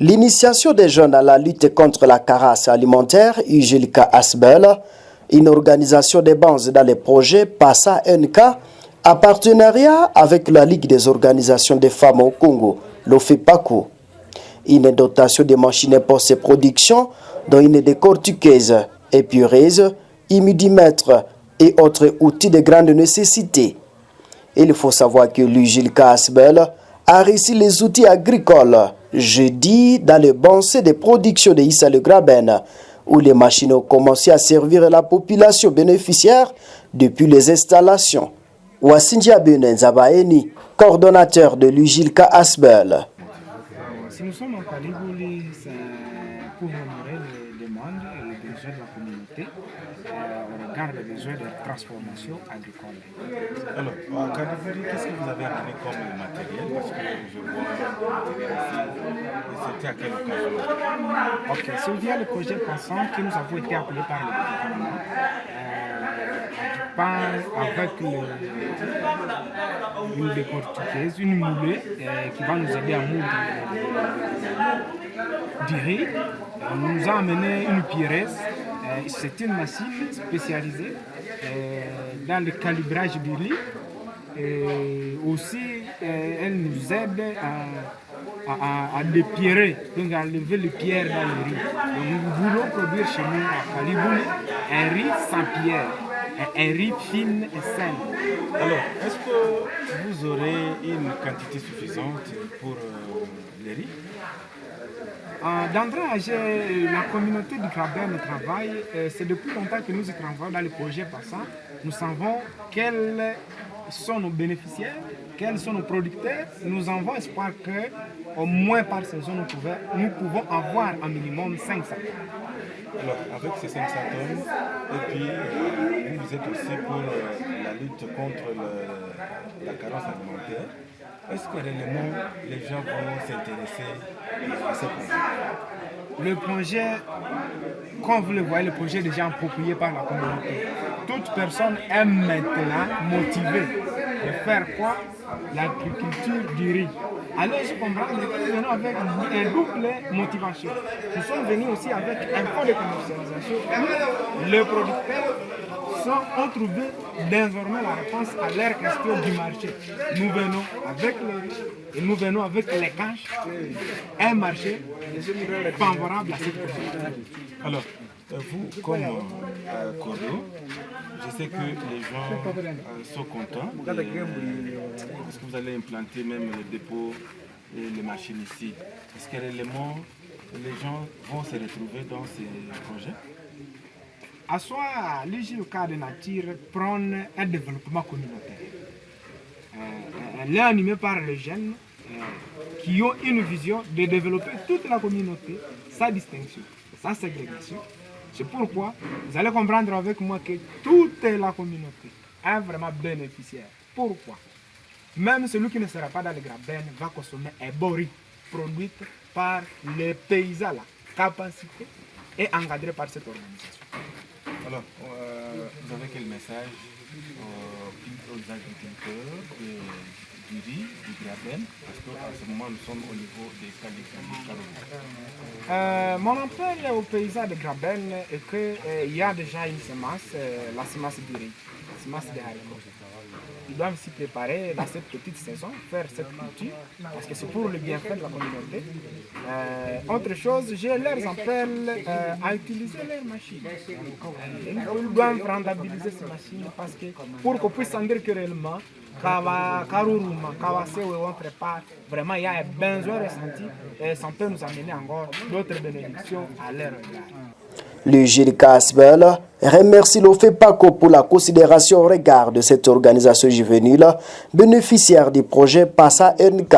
L'initiation des jeunes à la lutte contre la carasse alimentaire, Ujilka Asbel, une organisation des banques dans les projets PASA NK, en partenariat avec la Ligue des organisations des femmes au Congo, l'OFEPACO. Une dotation de machines pour ces productions, dont une décortiqueuse, épureuse, humidimètre et autres outils de grande nécessité. Il faut savoir que l'Ujilka Asbel a reçu les outils agricoles jeudi dans le banc de production de Issa le Graben, où les machines ont commencé à servir la population bénéficiaire depuis les installations. Wassindia Benenzabaeni, coordonnateur de l'Ujilka Asbel. Si nous sommes en Kalibouli, c'est pour honorer les demandes et les besoins de la communauté au regard des besoins de transformation agricole. Alors, en Kalibouli, qu'est-ce que vous avez amené comme matériel? Parce que je vois ici, c'était à quelle occasion? Ok, c'est via le projet Pensant que nous avons été appelés par le gouvernement. Avec une décortiqueuse, une moulée qui va nous aider à moudre du riz. On nous a amené une pierreuse. C'est une machine spécialisée dans le calibrage du riz. Et aussi, elle nous aide à dépierrer, donc à enlever les pierres dans le riz. Donc, nous voulons produire chez nous à Kalibouli un riz sans pierre. Un riz fine et sain. Alors, est-ce que vous aurez une quantité suffisante pour les riz? D'entrée, la communauté du Graben travaille. C'est depuis longtemps que nous y travaillons dans le projet passant. Nous savons quels sont nos bénéficiaires, quels sont nos producteurs. Nous avons espoir qu'au moins par saison, nous pouvons avoir un minimum 500 tonnes. Alors, avec ces 500 tonnes, et puis vous êtes aussi pour la lutte contre la carence alimentaire, est-ce que réellement les gens vont s'intéresser à ce projet? Le projet, comme vous le voyez, le projet est déjà approprié par la communauté. Toute personne est maintenant motivée de faire quoi? L'agriculture du riz. Alors je comprends que nous venons avec une double motivation. Nous sommes venus aussi avec un fonds de commercialisation où les producteurs ont trouvé désormais la réponse à leur question du marché. Nous venons avec le riz et nous venons avec les caches, un marché favorable à cette question. Alors, vous, comme Cordo, je sais que les gens sont contents. Est-ce que vous allez implanter même le dépôt et les machines ici? Est-ce que réellement les gens vont se retrouver dans ces projets? À soi, l'Ujilka de nature prône un développement communautaire. Elle est animée par les jeunes qui ont une vision de développer toute la communauté sans distinction, sans ségrégation. C'est pourquoi vous allez comprendre avec moi que toute la communauté est vraiment bénéficiaire. Pourquoi? Même celui qui ne sera pas dans le Graben va consommer un bon riz produit par les paysans, la capacité et encadré par cette organisation. Alors, vous avez quel message aux agriculteurs du riz, du Graben? Parce qu'à ce moment, nous sommes au niveau des Kalou. Mon appel aux paysans de Graben est qu'il y a déjà une semence, la semence du riz, la semence des haricots. Ils doivent s'y préparer dans cette petite saison, faire cette culture, parce que c'est pour le bienfait de la communauté. Autre chose, je leur appelle à utiliser leurs machines. Ils doivent rentabiliser ces machines parce que pour qu'on puisse en dire que réellement, Karuruma, Kawase ou autre part, vraiment il y a un besoin ressenti et ça peut nous amener encore d'autres bénédictions à leur regard. L'Ujilka Asbel remercie l'OFEPACO pour la considération au regard de cette organisation juvénile bénéficiaire du projet PASA NK.